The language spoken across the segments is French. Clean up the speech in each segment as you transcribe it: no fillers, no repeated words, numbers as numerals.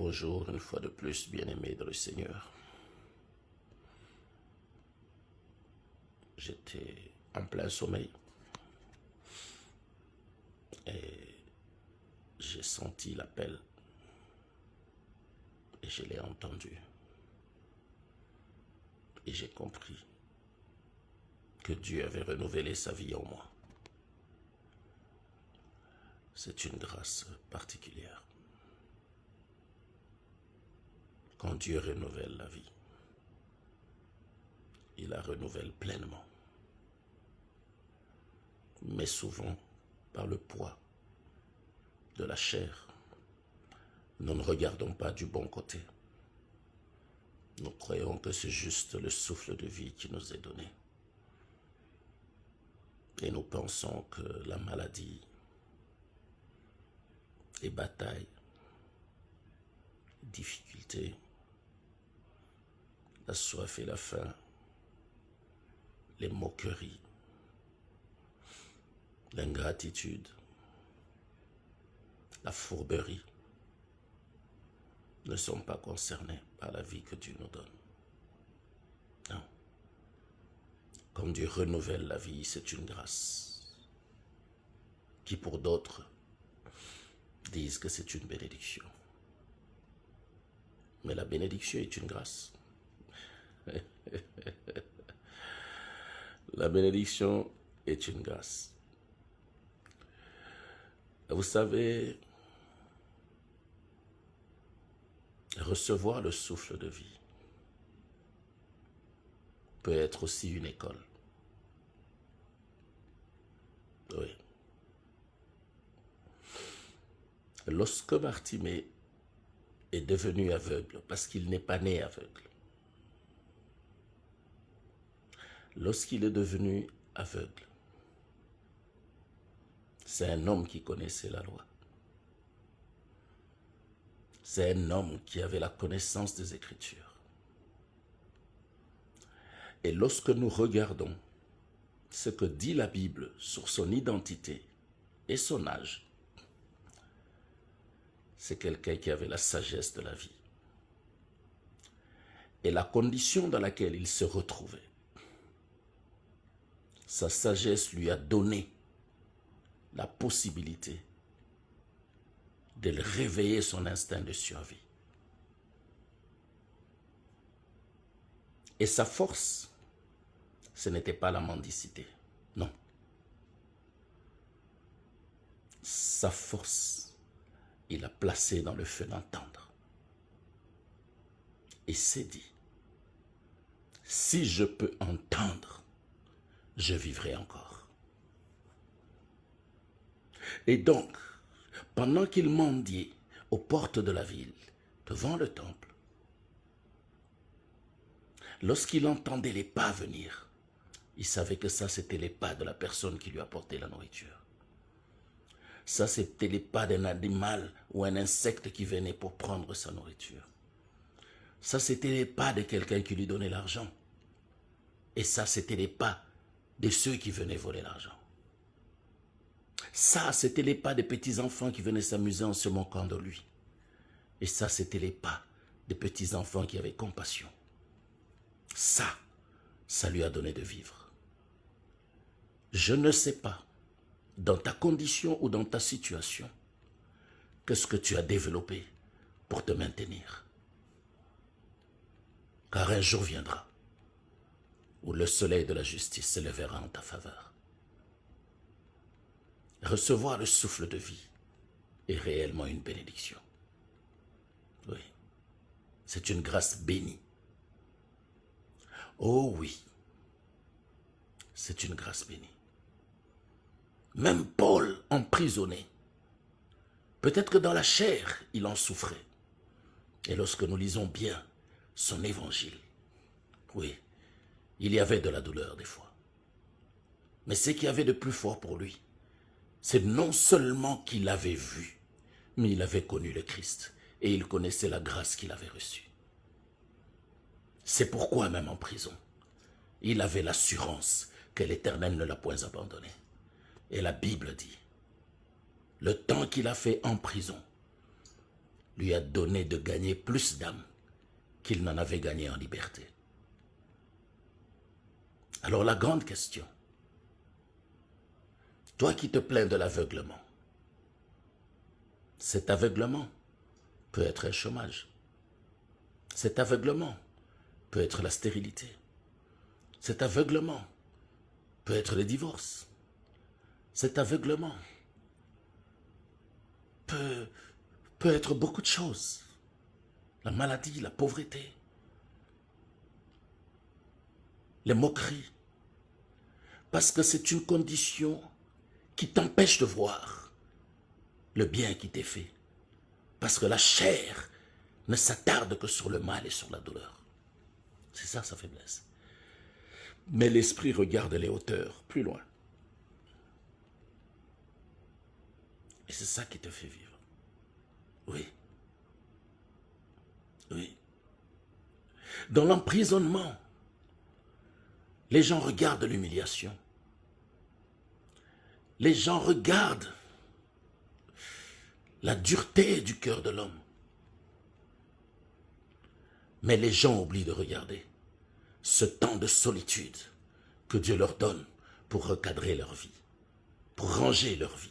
beau jour, une fois de plus, bien-aimé dans le Seigneur. J'étais en plein sommeil et j'ai senti l'appel et je l'ai entendu. Et j'ai compris que Dieu avait renouvelé sa vie en moi. C'est une grâce particulière. Quand Dieu renouvelle la vie, il la renouvelle pleinement. Mais souvent, par le poids de la chair, nous ne regardons pas du bon côté. Nous croyons que c'est juste le souffle de vie qui nous est donné. Et nous pensons que la maladie, les batailles, les difficultés, la soif et la faim, les moqueries, l'ingratitude, la fourberie ne sont pas concernés par la vie que Dieu nous donne. Non. Quand Dieu renouvelle la vie, c'est une grâce qui pour d'autres disent que c'est une bénédiction. Mais la bénédiction est une grâce. La bénédiction est une grâce. Vous savez, recevoir le souffle de vie peut être aussi une école. Oui. Lorsque Bartimée est devenu aveugle, parce qu'il n'est pas né aveugle, lorsqu'il est devenu aveugle, c'est un homme qui connaissait la loi. C'est un homme qui avait la connaissance des Écritures. Et lorsque nous regardons ce que dit la Bible sur son identité et son âge, c'est quelqu'un qui avait la sagesse de la vie. Et la condition dans laquelle il se retrouvait, sa sagesse lui a donné la possibilité de réveiller son instinct de survie. Et sa force, ce n'était pas la mendicité, non. Sa force, il l'a placée dans le feu d'entendre. Et s'est dit, si je peux entendre, je vivrai encore. Et donc, pendant qu'il mendiait aux portes de la ville, devant le temple, lorsqu'il entendait les pas venir, il savait que ça, c'était les pas de la personne qui lui apportait la nourriture. Ça, c'était les pas d'un animal ou un insecte qui venait pour prendre sa nourriture. Ça, c'était les pas de quelqu'un qui lui donnait l'argent. Et ça, c'était les pas de ceux qui venaient voler l'argent. Ça, c'était les pas des petits-enfants qui venaient s'amuser en se moquant de lui. Et ça, c'était les pas des petits-enfants qui avaient compassion. Ça lui a donné de vivre. Je ne sais pas, dans ta condition ou dans ta situation, qu'est-ce que tu as développé pour te maintenir. Car un jour viendra où le soleil de la justice se lèvera en ta faveur. Recevoir le souffle de vie est réellement une bénédiction. Oui, c'est une grâce bénie. Oh oui, c'est une grâce bénie. Même Paul, emprisonné, peut-être que dans la chair, il en souffrait. Et lorsque nous lisons bien son évangile, oui, il y avait de la douleur des fois. Mais ce qu'il y avait de plus fort pour lui, c'est non seulement qu'il avait vu, mais il avait connu le Christ et il connaissait la grâce qu'il avait reçue. C'est pourquoi même en prison, il avait l'assurance que l'Éternel ne l'a point abandonné. Et la Bible dit, le temps qu'il a fait en prison, lui a donné de gagner plus d'âmes qu'il n'en avait gagné en liberté. Alors la grande question, toi qui te plains de l'aveuglement, cet aveuglement peut être un chômage. Cet aveuglement peut être la stérilité. Cet aveuglement peut être le divorce. Cet aveuglement peut être beaucoup de choses. La maladie, la pauvreté, les moqueries. Parce que c'est une condition qui t'empêche de voir le bien qui t'est fait. Parce que la chair ne s'attarde que sur le mal et sur la douleur. C'est ça sa faiblesse. Mais l'esprit regarde les hauteurs, plus loin. Et c'est ça qui te fait vivre. Oui. Oui. Dans l'emprisonnement, les gens regardent l'humiliation. Les gens regardent la dureté du cœur de l'homme. Mais les gens oublient de regarder ce temps de solitude que Dieu leur donne pour recadrer leur vie, pour ranger leur vie,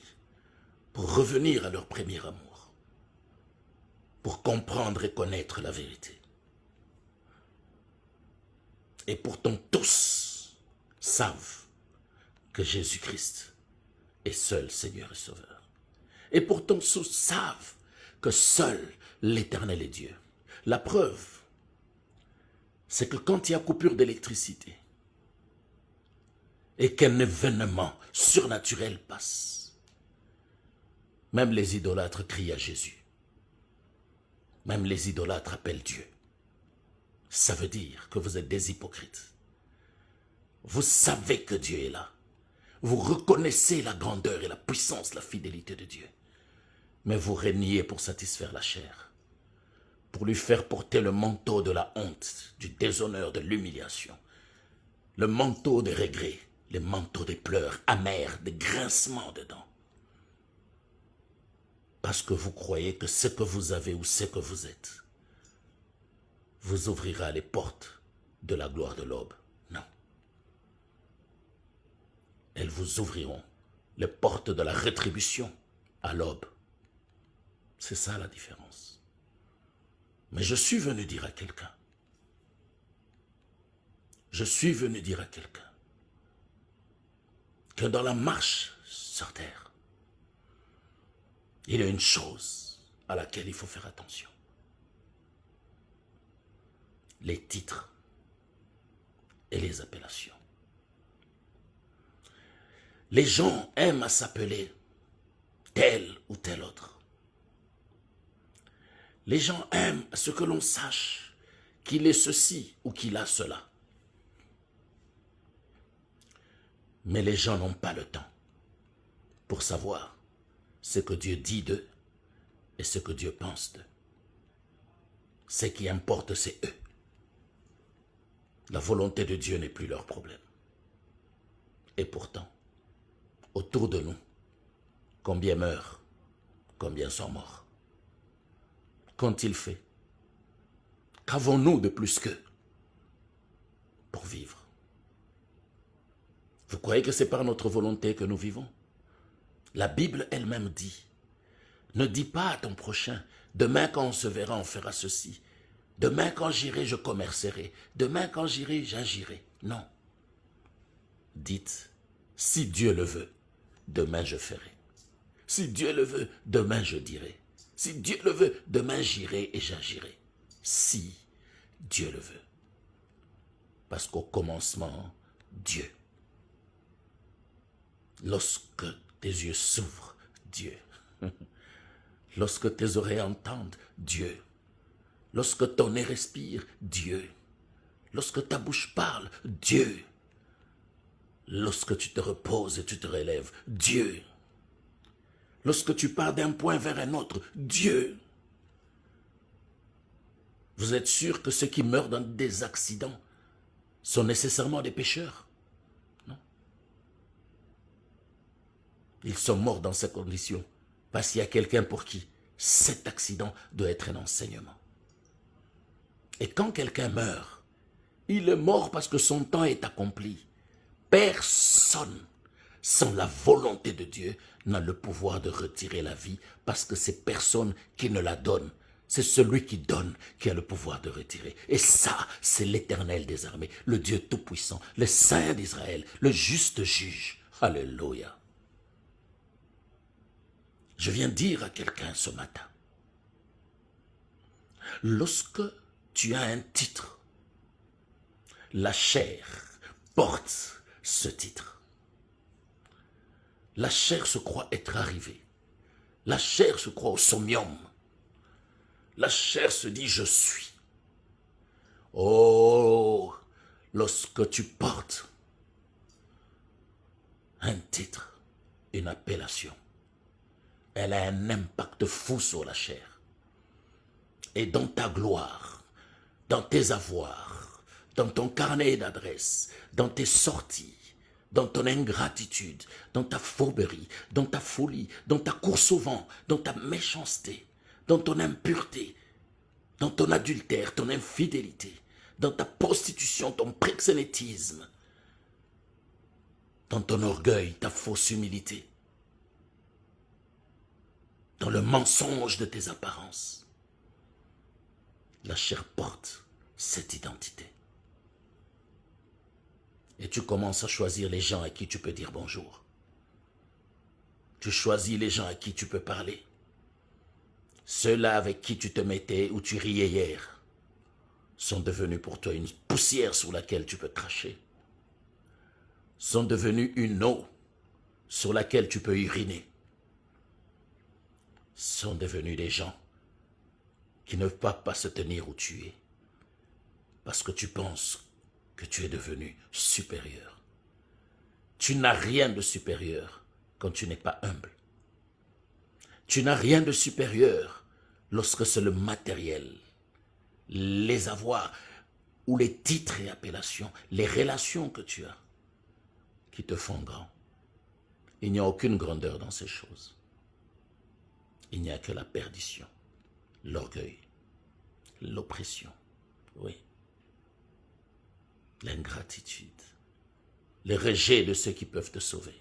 pour revenir à leur premier amour, pour comprendre et connaître la vérité. Et pourtant tous savent que Jésus-Christ est seul Seigneur et Sauveur. Et pourtant tous savent que seul l'Éternel est Dieu. La preuve, c'est que quand il y a coupure d'électricité et qu'un événement surnaturel passe, même les idolâtres crient à Jésus. Même les idolâtres appellent Dieu. Ça veut dire que vous êtes des hypocrites. Vous savez que Dieu est là. Vous reconnaissez la grandeur et la puissance, la fidélité de Dieu. Mais vous régnez pour satisfaire la chair, pour lui faire porter le manteau de la honte, du déshonneur, de l'humiliation, le manteau des regrets, le manteau des pleurs amers, des grincements dedans. Parce que vous croyez que ce que vous avez ou ce que vous êtes vous ouvrira les portes de la gloire de l'aube. Non. Elles vous ouvriront les portes de la rétribution à l'aube. C'est ça la différence. Mais je suis venu dire à quelqu'un, que dans la marche sur terre, il y a une chose à laquelle il faut faire attention. Les titres et les appellations. Les gens aiment à s'appeler tel ou tel autre. Les gens aiment à ce que l'on sache qu'il est ceci ou qu'il a cela. Mais les gens n'ont pas le temps pour savoir ce que Dieu dit d'eux et ce que Dieu pense d'eux. Ce qui importe, c'est eux. La volonté de Dieu n'est plus leur problème. Et pourtant, autour de nous, combien meurent, combien sont morts. Qu'ont-ils fait? Qu'avons-nous de plus qu'eux pour vivre? Vous croyez que c'est par notre volonté que nous vivons? La Bible elle-même dit, ne dis pas à ton prochain, demain quand on se verra, on fera ceci. Demain quand j'irai, je commercerai. Demain quand j'irai, j'agirai. Non. Dites, si Dieu le veut, demain je ferai. Si Dieu le veut, demain je dirai. Si Dieu le veut, demain j'irai et j'agirai. Si Dieu le veut. Parce qu'au commencement, Dieu. Lorsque tes yeux s'ouvrent, Dieu. Lorsque tes oreilles entendent, Dieu. Lorsque ton nez respire, Dieu. Lorsque ta bouche parle, Dieu. Lorsque tu te reposes et tu te relèves, Dieu. Lorsque tu pars d'un point vers un autre, Dieu. Vous êtes sûr que ceux qui meurent dans des accidents sont nécessairement des pécheurs? Non. Ils sont morts dans ces conditions parce qu'il y a quelqu'un pour qui cet accident doit être un enseignement. Et quand quelqu'un meurt, il est mort parce que son temps est accompli. Personne, sans la volonté de Dieu, n'a le pouvoir de retirer la vie parce que c'est personne qui ne la donne. C'est celui qui donne qui a le pouvoir de retirer. Et ça, c'est l'Éternel des armées, le Dieu Tout-Puissant, le Saint d'Israël, le juste juge. Alléluia. Je viens dire à quelqu'un ce matin, lorsque tu as un titre, la chair porte ce titre. La chair se croit être arrivée. La chair se croit au sommium. La chair se dit je suis. Oh, lorsque tu portes un titre, une appellation, elle a un impact fou sur la chair. Et dans ta gloire, dans tes avoirs, dans ton carnet d'adresses, dans tes sorties, dans ton ingratitude, dans ta fourberie, dans ta folie, dans ta course au vent, dans ta méchanceté, dans ton impureté, dans ton adultère, ton infidélité, dans ta prostitution, ton proxénétisme, dans ton orgueil, ta fausse humilité, dans le mensonge de tes apparences. La chair porte cette identité. Et tu commences à choisir les gens à qui tu peux dire bonjour. Tu choisis les gens à qui tu peux parler. Ceux-là avec qui tu te mettais ou tu riais hier sont devenus pour toi une poussière sur laquelle tu peux cracher. Sont devenus une eau sur laquelle tu peux uriner. Sont devenus des gens qui ne peuvent pas se tenir où tu es parce que tu penses que tu es devenu supérieur. Tu n'as rien de supérieur quand tu n'es pas humble. Tu n'as rien de supérieur lorsque c'est le matériel, les avoirs ou les titres et appellations, les relations que tu as qui te font grand. Il n'y a aucune grandeur dans ces choses. Il n'y a que la perdition, l'orgueil, l'oppression, oui, l'ingratitude, le rejet de ceux qui peuvent te sauver.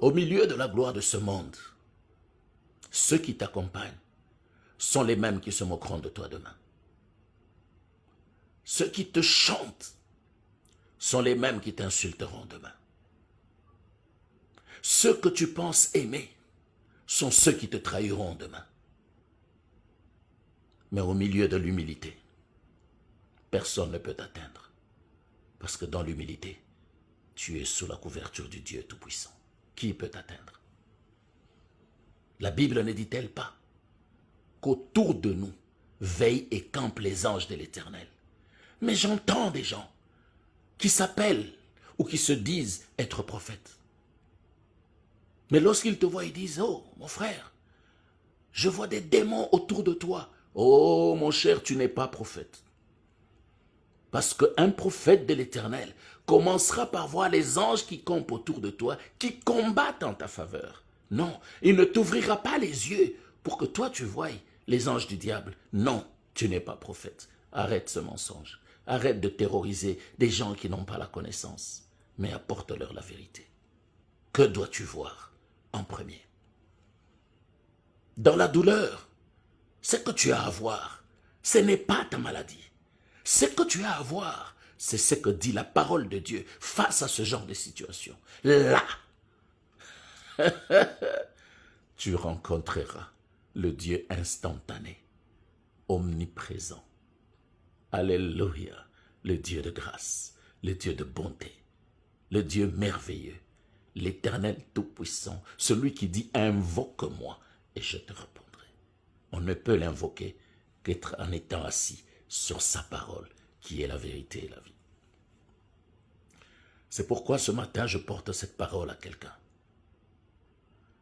Au milieu de la gloire de ce monde, ceux qui t'accompagnent sont les mêmes qui se moqueront de toi demain. Ceux qui te chantent sont les mêmes qui t'insulteront demain. Ceux que tu penses aimer sont ceux qui te trahiront demain. Mais au milieu de l'humilité, personne ne peut t'atteindre. Parce que dans l'humilité, tu es sous la couverture du Dieu Tout-Puissant. Qui peut t'atteindre? La Bible ne dit-elle pas qu'autour de nous veillent et campent les anges de l'Éternel? Mais j'entends des gens qui s'appellent ou qui se disent être prophètes. Mais lorsqu'ils te voient, ils disent « Oh, mon frère, je vois des démons autour de toi. » Oh, mon cher, tu n'es pas prophète. Parce qu'un prophète de l'Éternel commencera par voir les anges qui campent autour de toi, qui combattent en ta faveur. Non, il ne t'ouvrira pas les yeux pour que toi tu voies les anges du diable. Non, tu n'es pas prophète. Arrête ce mensonge. Arrête de terroriser des gens qui n'ont pas la connaissance, mais apporte-leur la vérité. Que dois-tu voir en premier? Dans la douleur, ce que tu as à voir, ce n'est pas ta maladie. Ce que tu as à voir, c'est ce que dit la parole de Dieu face à ce genre de situation. Là, tu rencontreras le Dieu instantané, omniprésent. Alléluia, le Dieu de grâce, le Dieu de bonté, le Dieu merveilleux, l'Éternel Tout-Puissant, celui qui dit « Invoque-moi et je te répondrai ». On ne peut l'invoquer qu'être en étant assis sur sa parole, qui est la vérité et la vie. C'est pourquoi ce matin, je porte cette parole à quelqu'un.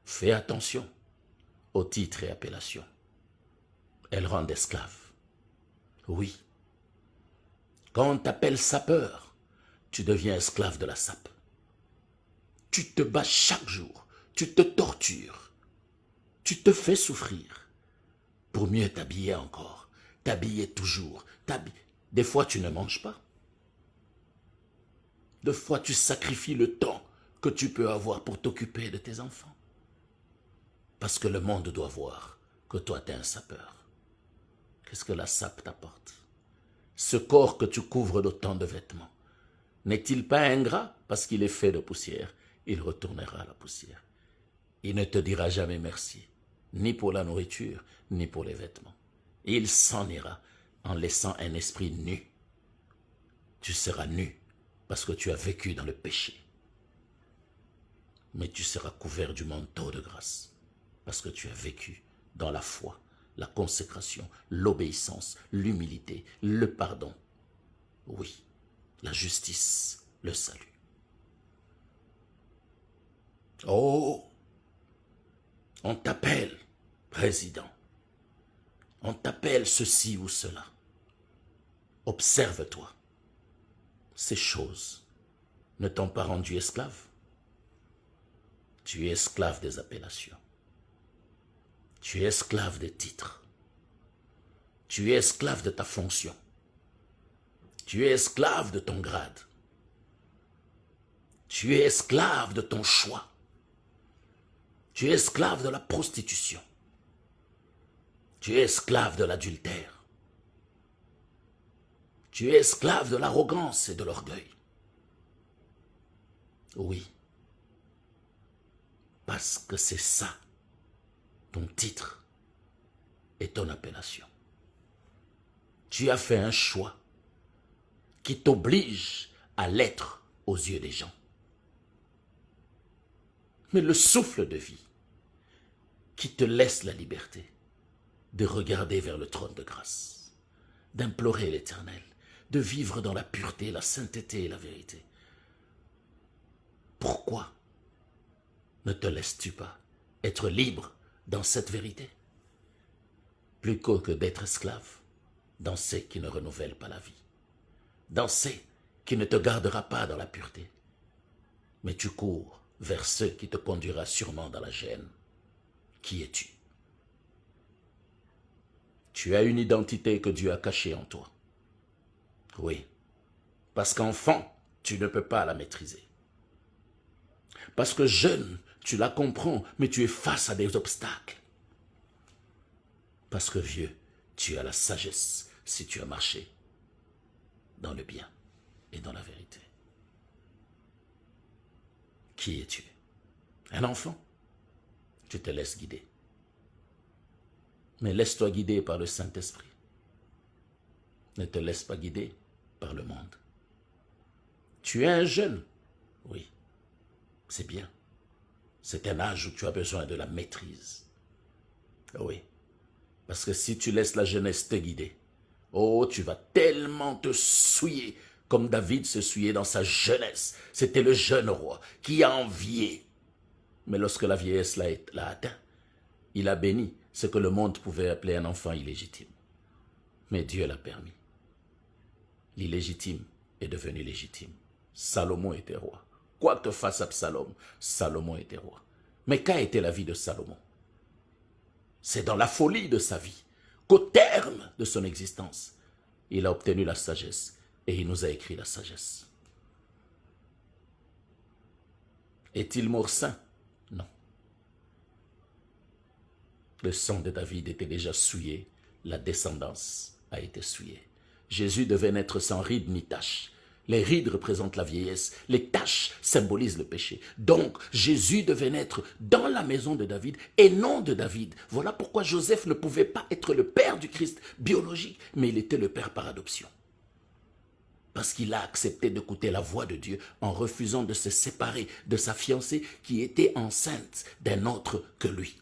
Fais attention aux titres et appellations. Elles rendent esclaves. Oui. Quand on t'appelle sapeur, tu deviens esclave de la sape. Tu te bats chaque jour. Tu te tortures. Tu te fais souffrir pour mieux t'habiller encore, t'habiller toujours, Des fois, tu ne manges pas. Des fois, tu sacrifies le temps que tu peux avoir pour t'occuper de tes enfants. Parce que le monde doit voir que toi, tu es un sapeur. Qu'est-ce que la sape t'apporte? Ce corps que tu couvres d'autant de vêtements, n'est-il pas ingrat parce qu'il est fait de poussière? Il retournera à la poussière. Il ne te dira jamais merci, ni pour la nourriture, ni pour les vêtements. Il s'en ira en laissant un esprit nu. Tu seras nu parce que tu as vécu dans le péché. Mais tu seras couvert du manteau de grâce parce que tu as vécu dans la foi, la consécration, l'obéissance, l'humilité, le pardon. Oui, la justice, le salut. Oh, on t'appelle président. On t'appelle ceci ou cela. Observe-toi. Ces choses ne t'ont pas rendu esclave. Tu es esclave des appellations. Tu es esclave des titres. Tu es esclave de ta fonction. Tu es esclave de ton grade. Tu es esclave de ton choix. Tu es esclave de la prostitution. Tu es esclave de l'adultère. Tu es esclave de l'arrogance et de l'orgueil. Oui, parce que c'est ça, ton titre et ton appellation. Tu as fait un choix qui t'oblige à l'être aux yeux des gens. Mais le souffle de vie qui te laisse la liberté de regarder vers le trône de grâce, d'implorer l'Éternel, de vivre dans la pureté, la sainteté et la vérité. Pourquoi ne te laisses-tu pas être libre dans cette vérité, plutôt que d'être esclave dans ceux qui ne renouvellent pas la vie, dans ceux qui ne te gardera pas dans la pureté, mais tu cours vers ceux qui te conduira sûrement dans la gêne. Qui es-tu? Tu as une identité que Dieu a cachée en toi. Oui, parce qu'enfant, tu ne peux pas la maîtriser. Parce que jeune, tu la comprends, mais tu es face à des obstacles. Parce que vieux, tu as la sagesse si tu as marché dans le bien et dans la vérité. Qui es-tu? Un enfant? Tu te laisses guider. Mais laisse-toi guider par le Saint-Esprit. Ne te laisse pas guider par le monde. Tu es un jeune? Oui, c'est bien. C'est un âge où tu as besoin de la maîtrise. Oui, parce que si tu laisses la jeunesse te guider, oh, tu vas tellement te souiller comme David se souillait dans sa jeunesse. C'était le jeune roi qui a envié. Mais lorsque la vieillesse l'a atteint, il a béni ce que le monde pouvait appeler un enfant illégitime. Mais Dieu l'a permis. L'illégitime est devenu légitime. Salomon était roi. Quoi que fasse Absalom, Salomon était roi. Mais qu'a été la vie de Salomon? C'est dans la folie de sa vie qu'au terme de son existence, il a obtenu la sagesse et il nous a écrit la sagesse. Est-il mort saint? Non. Le sang de David était déjà souillé, la descendance a été souillée. Jésus devait naître sans rides ni taches. Les rides représentent la vieillesse, les taches symbolisent le péché. Donc, Jésus devait naître dans la maison de David et non de David. Voilà pourquoi Joseph ne pouvait pas être le père du Christ biologique, mais il était le père par adoption. Parce qu'il a accepté d'écouter la voix de Dieu en refusant de se séparer de sa fiancée qui était enceinte d'un autre que lui.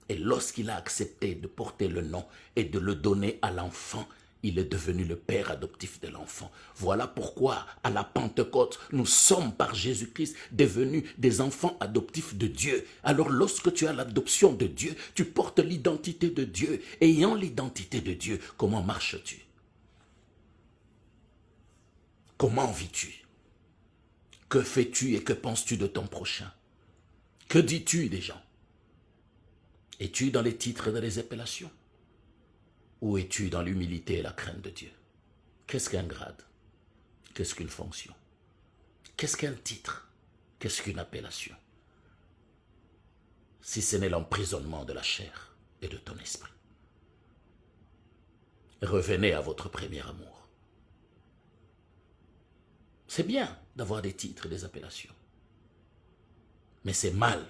Et lorsqu'il a accepté de porter le nom et de le donner à l'enfant, il est devenu le père adoptif de l'enfant. Voilà pourquoi, à la Pentecôte, nous sommes par Jésus-Christ devenus des enfants adoptifs de Dieu. Alors lorsque tu as l'adoption de Dieu, tu portes l'identité de Dieu. Ayant l'identité de Dieu, comment marches-tu? Comment vis-tu? Que fais-tu et que penses-tu de ton prochain? Que dis-tu des gens? Es-tu dans les titres et dans les appellations? Ou es-tu dans l'humilité et la crainte de Dieu? Qu'est-ce qu'un grade? Qu'est-ce qu'une fonction? Qu'est-ce qu'un titre? Qu'est-ce qu'une appellation? Si ce n'est l'emprisonnement de la chair et de ton esprit. Revenez à votre premier amour. C'est bien d'avoir des titres et des appellations. Mais c'est mal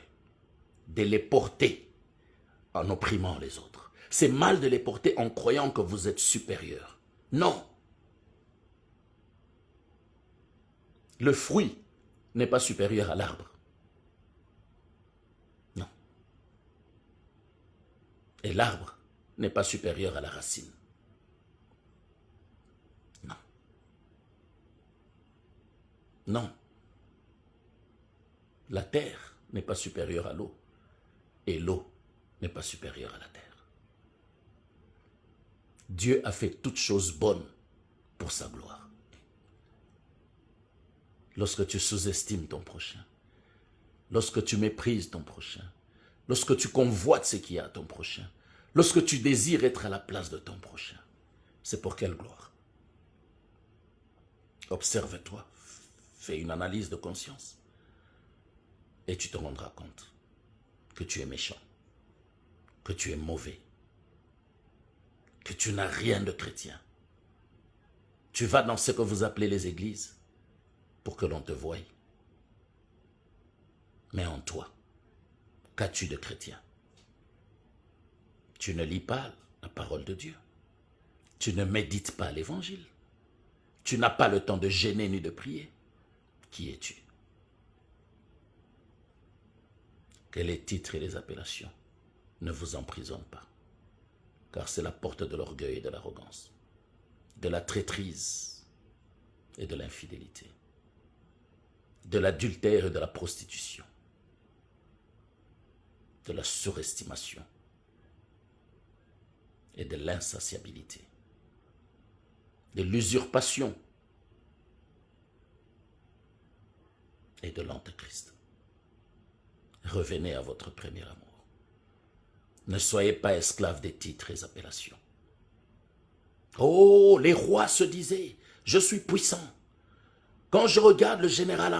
de les porter en opprimant les autres. C'est mal de les porter en croyant que vous êtes supérieur. Non. Le fruit n'est pas supérieur à l'arbre. Non. Et l'arbre n'est pas supérieur à la racine. Non. Non. La terre n'est pas supérieure à l'eau. Et l'eau n'est pas supérieure à la terre. Dieu a fait toutes choses bonnes pour sa gloire. Lorsque tu sous-estimes ton prochain, lorsque tu méprises ton prochain, lorsque tu convoites ce qu'il y a à ton prochain, lorsque tu désires être à la place de ton prochain, c'est pour quelle gloire? Observe-toi, fais une analyse de conscience et tu te rendras compte que tu es méchant, que tu es mauvais, que tu n'as rien de chrétien. Tu vas dans ce que vous appelez les églises pour que l'on te voie. Mais en toi, qu'as-tu de chrétien? Tu ne lis pas la parole de Dieu. Tu ne médites pas l'évangile. Tu n'as pas le temps de gêner ni de prier. Qui es-tu? Que les titres et les appellations ne vous emprisonnent pas, car c'est la porte de l'orgueil et de l'arrogance, de la traîtrise et de l'infidélité, de l'adultère et de la prostitution, de la surestimation et de l'insatiabilité, de l'usurpation et de l'antéchrist. Revenez à votre premier amour. Ne soyez pas esclaves des titres et des appellations. Oh, les rois se disaient, je suis puissant. Quand je regarde le général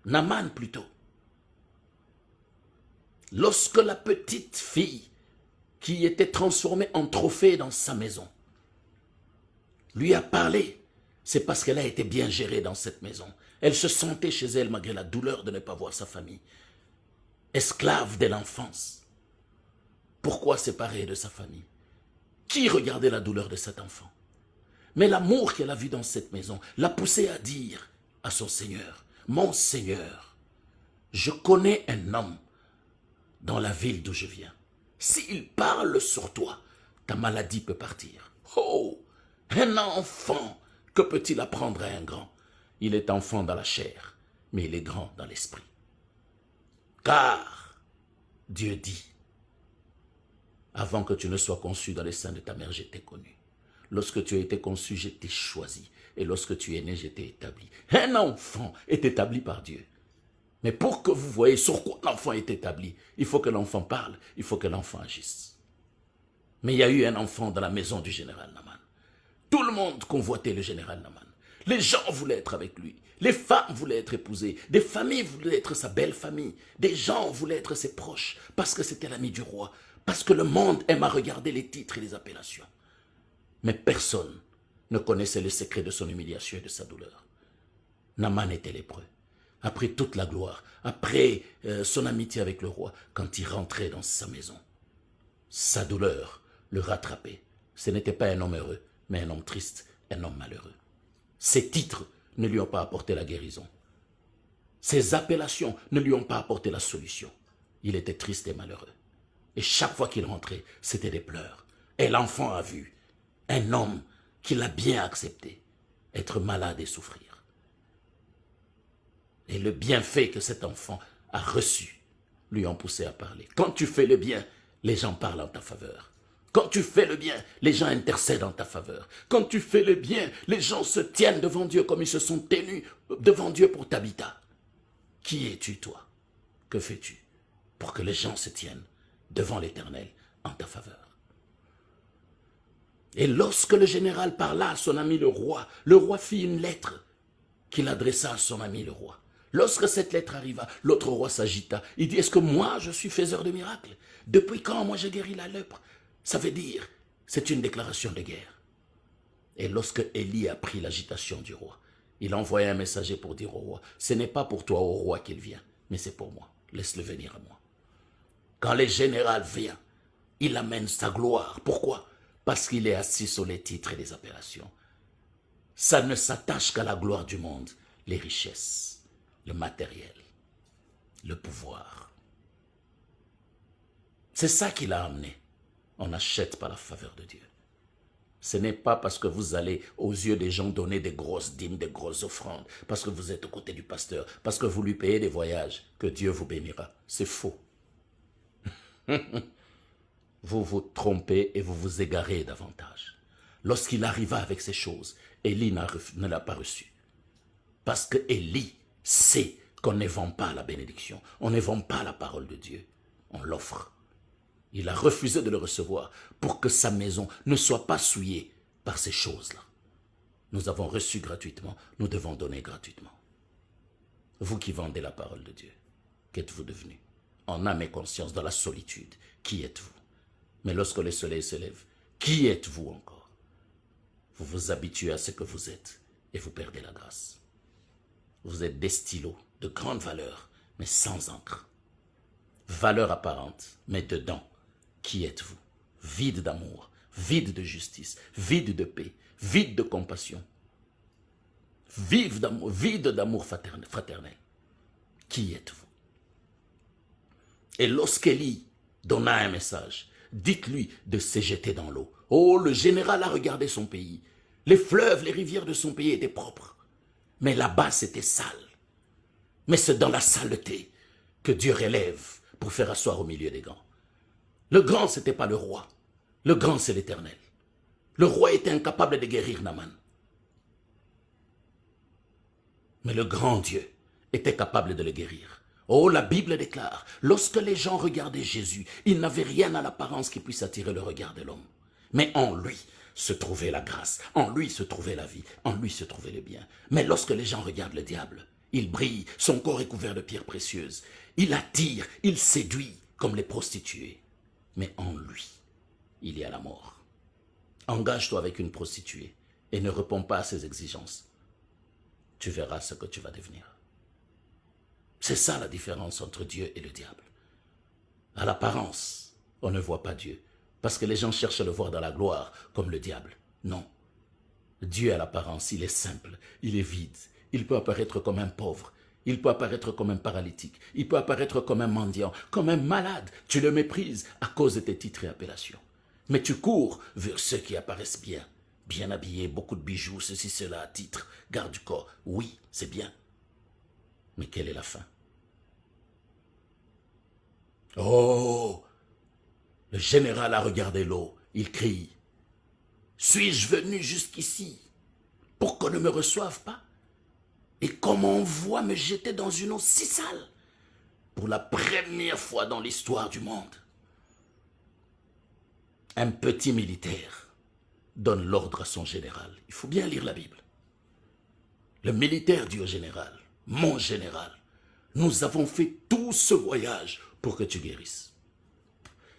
Naman plutôt, lorsque la petite fille qui était transformée en trophée dans sa maison lui a parlé, c'est parce qu'elle a été bien gérée dans cette maison. Elle se sentait chez elle malgré la douleur de ne pas voir sa famille. Esclave de l'enfance. Pourquoi séparée de sa famille? Qui regardait la douleur de cet enfant? Mais l'amour qu'elle a vu dans cette maison l'a poussée à dire à son Seigneur, mon Seigneur, je connais un homme dans la ville d'où je viens. S'il parle sur toi, ta maladie peut partir. Oh, un enfant, que peut-il apprendre à un grand? Il est enfant dans la chair, mais il est grand dans l'esprit. Car Dieu dit, avant que tu ne sois conçu dans les seins de ta mère, je t'ai connu. Lorsque tu as été conçu, je t'ai choisi. Et lorsque tu es né, je t'ai établi. Un enfant est établi par Dieu. Mais pour que vous voyez sur quoi l'enfant est établi, il faut que l'enfant parle, il faut que l'enfant agisse. Mais il y a eu un enfant dans la maison du général Naman. Tout le monde convoitait le général Naman. Les gens voulaient être avec lui. Les femmes voulaient être épousées. Des familles voulaient être sa belle famille. Des gens voulaient être ses proches parce que c'était l'ami du roi. Parce que le monde aime à regarder les titres et les appellations. Mais personne ne connaissait le secret de son humiliation et de sa douleur. Naman était lépreux. Après toute la gloire, après son amitié avec le roi, quand il rentrait dans sa maison, sa douleur le rattrapait. Ce n'était pas un homme heureux, mais un homme triste, un homme malheureux. Ses titres ne lui ont pas apporté la guérison. Ses appellations ne lui ont pas apporté la solution. Il était triste et malheureux. Et chaque fois qu'il rentrait, c'était des pleurs. Et l'enfant a vu un homme qui l'a bien accepté, être malade et souffrir. Et le bienfait que cet enfant a reçu lui ont poussé à parler. Quand tu fais le bien, les gens parlent en ta faveur. Quand tu fais le bien, les gens intercèdent en ta faveur. Quand tu fais le bien, les gens se tiennent devant Dieu comme ils se sont tenus devant Dieu pour t'habiter. Qui es-tu, toi? Que fais-tu? pour que les gens se tiennent devant l'Éternel en ta faveur. Et lorsque le général parla à son ami le roi fit une lettre qu'il adressa à son ami le roi. Lorsque cette lettre arriva, l'autre roi s'agita. Il dit, est-ce que moi je suis faiseur de miracles? Depuis quand moi j'ai guéri la lèpre? Ça veut dire, c'est une déclaration de guerre. Et lorsque Élie apprit l'agitation du roi, il envoya un messager pour dire au roi, ce n'est pas pour toi, au roi, qu'il vient, mais c'est pour moi. Laisse-le venir à moi. Quand le général vient, il amène sa gloire. Pourquoi? Parce qu'il est assis sur les titres et les appellations. Ça ne s'attache qu'à la gloire du monde, les richesses, le matériel, le pouvoir. C'est ça qui l'a amené. On n'achète pas la faveur de Dieu. Ce n'est pas parce que vous allez aux yeux des gens donner des grosses dîmes, des grosses offrandes, parce que vous êtes aux côtés du pasteur, parce que vous lui payez des voyages, que Dieu vous bénira. C'est faux. Vous vous trompez et vous vous égarez davantage. Lorsqu'il arriva avec ces choses, Élie ne l'a pas reçu. Parce que Élie sait qu'on ne vend pas la bénédiction, on ne vend pas la parole de Dieu, on l'offre. Il a refusé de le recevoir pour que sa maison ne soit pas souillée par ces choses-là. Nous avons reçu gratuitement, nous devons donner gratuitement. Vous qui vendez la parole de Dieu, qu'êtes-vous devenu? En âme et conscience, dans la solitude, qui êtes-vous? Mais lorsque le soleil se lève, qui êtes-vous encore? Vous vous habituez à ce que vous êtes et vous perdez la grâce. Vous êtes des stylos de grande valeur, mais sans encre. Valeur apparente, mais dedans, qui êtes-vous? Vide d'amour, vide de justice, vide de paix, vide de compassion, vide d'amour fraternel. Qui êtes-vous? Et lorsqu'Élie donna un message, dites-lui de se jeter dans l'eau. Oh, le général a regardé son pays. Les fleuves, les rivières de son pays étaient propres. Mais là-bas, c'était sale. Mais c'est dans la saleté que Dieu relève pour faire asseoir au milieu des grands. Le grand, ce n'était pas le roi. Le grand, c'est l'Éternel. Le roi était incapable de guérir Naaman. Mais le grand Dieu était capable de le guérir. Oh, la Bible déclare, lorsque les gens regardaient Jésus, ils n'avaient rien à l'apparence qui puisse attirer le regard de l'homme. Mais en lui se trouvait la grâce, en lui se trouvait la vie, en lui se trouvait le bien. Mais lorsque les gens regardent le diable, il brille, son corps est couvert de pierres précieuses. Il attire, il séduit comme les prostituées. Mais en lui, il y a la mort. Engage-toi avec une prostituée et ne réponds pas à ses exigences. Tu verras ce que tu vas devenir. C'est ça la différence entre Dieu et le diable. À l'apparence, on ne voit pas Dieu, parce que les gens cherchent à le voir dans la gloire, comme le diable. Non. Dieu à l'apparence, il est simple, il est vide. Il peut apparaître comme un pauvre, il peut apparaître comme un paralytique, il peut apparaître comme un mendiant, comme un malade. Tu le méprises à cause de tes titres et appellations. Mais tu cours vers ceux qui apparaissent bien, bien habillés, beaucoup de bijoux, ceci, cela, à titre, garde du corps. Oui, c'est bien. Mais quelle est la fin? Oh! Le général a regardé l'eau. Il crie. Suis-je venu jusqu'ici pour qu'on ne me reçoive pas? Et comment on voit me jeter dans une eau si sale? Pour la première fois dans l'histoire du monde, un petit militaire donne l'ordre à son général. Il faut bien lire la Bible. Le militaire dit au général, mon général, nous avons fait tout ce voyage pour que tu guérisses.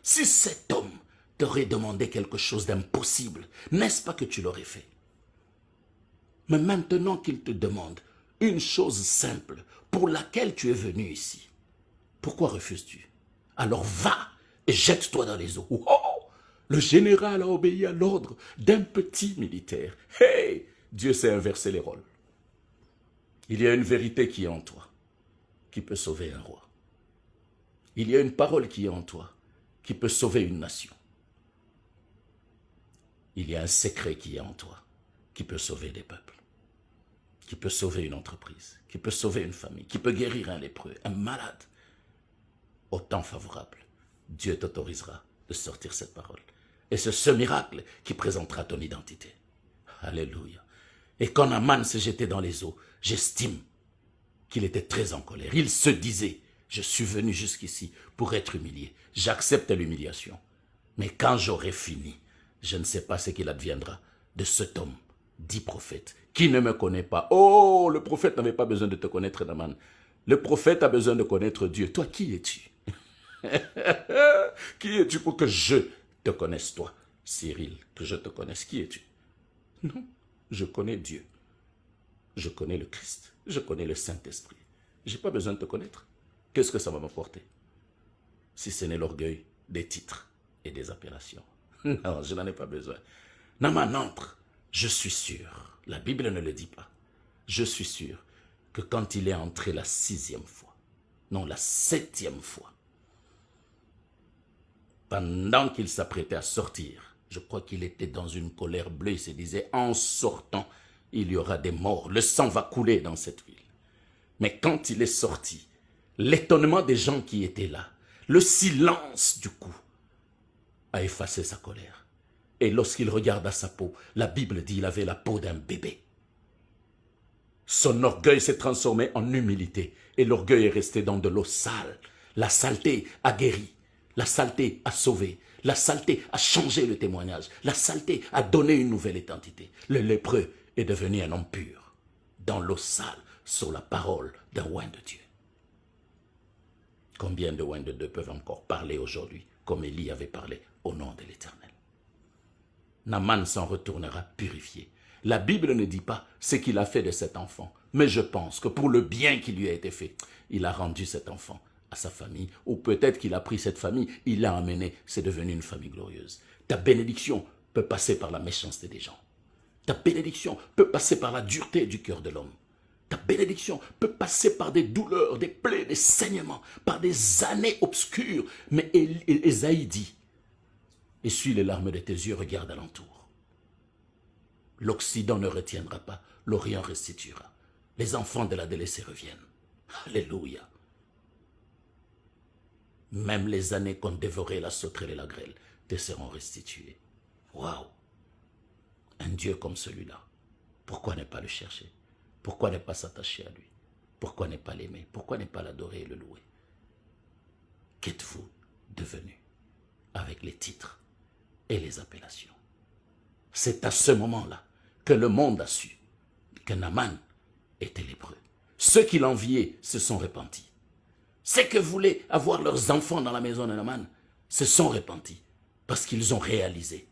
Si cet homme t'aurait demandé quelque chose d'impossible, n'est-ce pas que tu l'aurais fait? Mais maintenant qu'il te demande une chose simple pour laquelle tu es venu ici, pourquoi refuses-tu? Alors va et jette-toi dans les eaux. Oh! Le général a obéi à l'ordre d'un petit militaire. Hey! Dieu s'est inversé les rôles. Il y a une vérité qui est en toi, qui peut sauver un roi. Il y a une parole qui est en toi, qui peut sauver une nation. Il y a un secret qui est en toi, qui peut sauver des peuples, qui peut sauver une entreprise, qui peut sauver une famille, qui peut guérir un lépreux, un malade. Au temps favorable, Dieu t'autorisera de sortir cette parole. Et c'est ce miracle qui présentera ton identité. Alléluia. Et quand Naaman s'est jeté dans les eaux, j'estime qu'il était très en colère. Il se disait, Je suis venu jusqu'ici pour être humilié. J'accepte l'humiliation. Mais quand j'aurai fini, je ne sais pas ce qu'il adviendra de cet homme, dit prophète, qui ne me connaît pas. Oh, le prophète n'avait pas besoin de te connaître, Naaman. Le prophète a besoin de connaître Dieu. Toi, qui es-tu? Qui es-tu pour que je te connaisse, toi, Cyril, que je te connaisse? Qui es-tu? Non, je connais Dieu. Je connais le Christ. Je connais le Saint-Esprit. Je n'ai pas besoin de te connaître. Qu'est-ce que ça va m'apporter? Si ce n'est l'orgueil des titres et des appellations. Non, je n'en ai pas besoin. Naaman entre. Je suis sûr, la Bible ne le dit pas, je suis sûr que quand il est entré la 6e fois, non, la 7e fois, pendant qu'il s'apprêtait à sortir, je crois qu'il était dans une colère bleue, il se disait, en sortant, il y aura des morts, le sang va couler dans cette ville. Mais quand il est sorti, l'étonnement des gens qui étaient là, le silence du coup, a effacé sa colère. Et lorsqu'il regarda sa peau, la Bible dit qu'il avait la peau d'un bébé. Son orgueil s'est transformé en humilité. Et l'orgueil est resté dans de l'eau sale. La saleté a guéri. La saleté a sauvé. La saleté a changé le témoignage. La saleté a donné une nouvelle identité. Le lépreux est devenu un homme pur. Dans l'eau sale, sur la parole d'un oint de Dieu. Combien de oints de Dieu peuvent encore parler aujourd'hui, comme Élie avait parlé au nom de l'Éternel? Naaman s'en retournera purifié. La Bible ne dit pas ce qu'il a fait de cet enfant, mais je pense que pour le bien qui lui a été fait, il a rendu cet enfant à sa famille, ou peut-être qu'il a pris cette famille, il l'a amené, c'est devenu une famille glorieuse. Ta bénédiction peut passer par la méchanceté des gens. Ta bénédiction peut passer par la dureté du cœur de l'homme. Ta bénédiction peut passer par des douleurs, des plaies, des saignements, par des années obscures. Mais Ésaïe dit, essuie les larmes de tes yeux, regarde alentour. L'Occident ne retiendra pas, l'Orient restituera. Les enfants de la délaissée reviennent. Alléluia. Même les années qu'ont dévoré la sauterelle et la grêle te seront restituées. Waouh! Un Dieu comme celui-là, pourquoi ne pas le chercher? Pourquoi ne pas s'attacher à lui? Pourquoi ne pas l'aimer? Pourquoi ne pas l'adorer et le louer? Qu'êtes-vous devenu avec les titres et les appellations? C'est à ce moment-là que le monde a su que Naaman était lépreux. Ceux qui l'enviaient se sont repentis. Ceux qui voulaient avoir leurs enfants dans la maison de Naaman se sont repentis parce qu'ils ont réalisé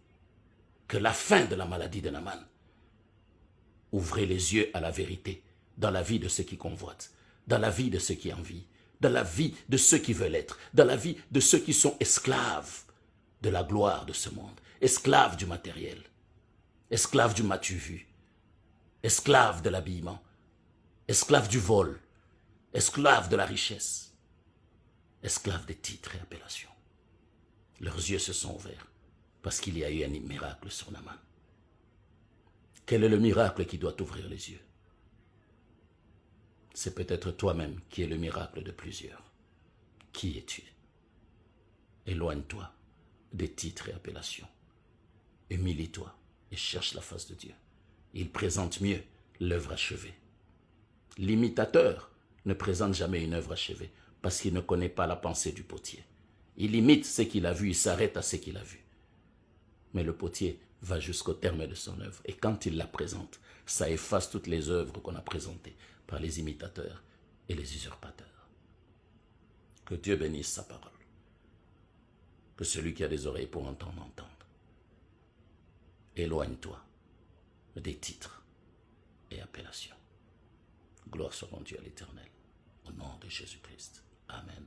que la fin de la maladie de Naaman ouvrait les yeux à la vérité dans la vie de ceux qui convoitent, dans la vie de ceux qui envient, dans la vie de ceux qui veulent être, dans la vie de ceux qui sont esclaves de la gloire de ce monde, esclaves du matériel, esclaves du m'as-tu vu, esclaves de l'habillement, esclaves du vol, esclaves de la richesse, esclaves des titres et appellations. Leurs yeux se sont ouverts parce qu'il y a eu un miracle sur Naaman. Quel est le miracle qui doit t'ouvrir les yeux? C'est peut-être toi-même qui es le miracle de plusieurs. Qui es-tu? Éloigne-toi des titres et appellations. Humilie-toi et cherche la face de Dieu. Il présente mieux l'œuvre achevée. L'imitateur ne présente jamais une œuvre achevée parce qu'il ne connaît pas la pensée du potier. Il imite ce qu'il a vu, il s'arrête à ce qu'il a vu. Mais le potier va jusqu'au terme de son œuvre. Et quand il la présente, ça efface toutes les œuvres qu'on a présentées par les imitateurs et les usurpateurs. Que Dieu bénisse sa parole. Que celui qui a des oreilles pour entendre, entende. Éloigne-toi des titres et appellations. Gloire soit rendue à l'Éternel. Au nom de Jésus-Christ. Amen.